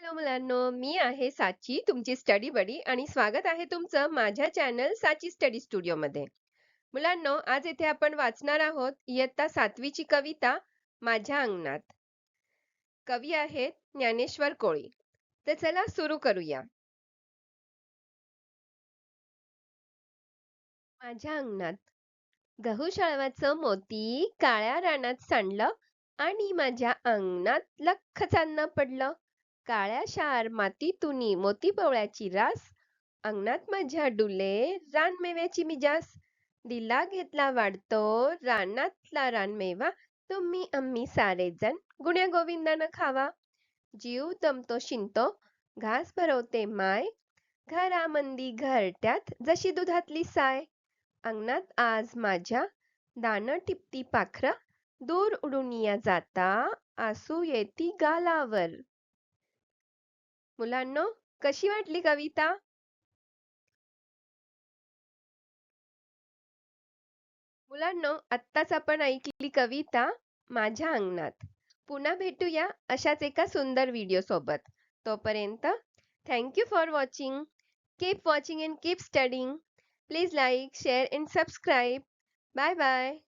Hello मुलांनो, मी आहे साची तुमची स्टडी बडी आणि स्वागत आहे तुमचं माझ्या चॅनल साची स्टडी स्टुडिओमध्ये. मुलांनो, आज इथे आपण वाचणार आहोत इयत्ता 7वीची कविता माझ्या अंगणात. कवी आहेत ज्ञानेश्वर कोळी. तर चला सुरू करूया. माझ्या अंगणात गहू शाळवाचं मोती काळ्या रानात सांडलं आणि माझ्या अंगणात लख्ख चांदणं पडलं. काळ्या शार मातीतुनी मोती पवळ्याची रास, अंगणात माझ्या डुले रानमेव्याची मिजास. दिला घेतला वाढतो रानातला रानमेवा, तुम्ही आम्ही सारेजण गुण्या गोविंदानं खावा. जीव दमतो शिंतो घास भरवते माय, घरामंदी घरट्यात जशी दुधातली साय. अंगणात आज माझ्या दाणं टिपती पाखरं, दूर उडून या जाता आसू येती गालावर. मुलांनो, कशी वाटली कविता? मुलांनो, आत्ताच आपण ऐकली कविता माझ्या अंगणात. पुन्हा भेटूया अशाच एका सुंदर व्हिडिओ सोबत. तोपर्यंत thank you for watching. Keep watching and keep studying. Please like, share and subscribe. Bye bye.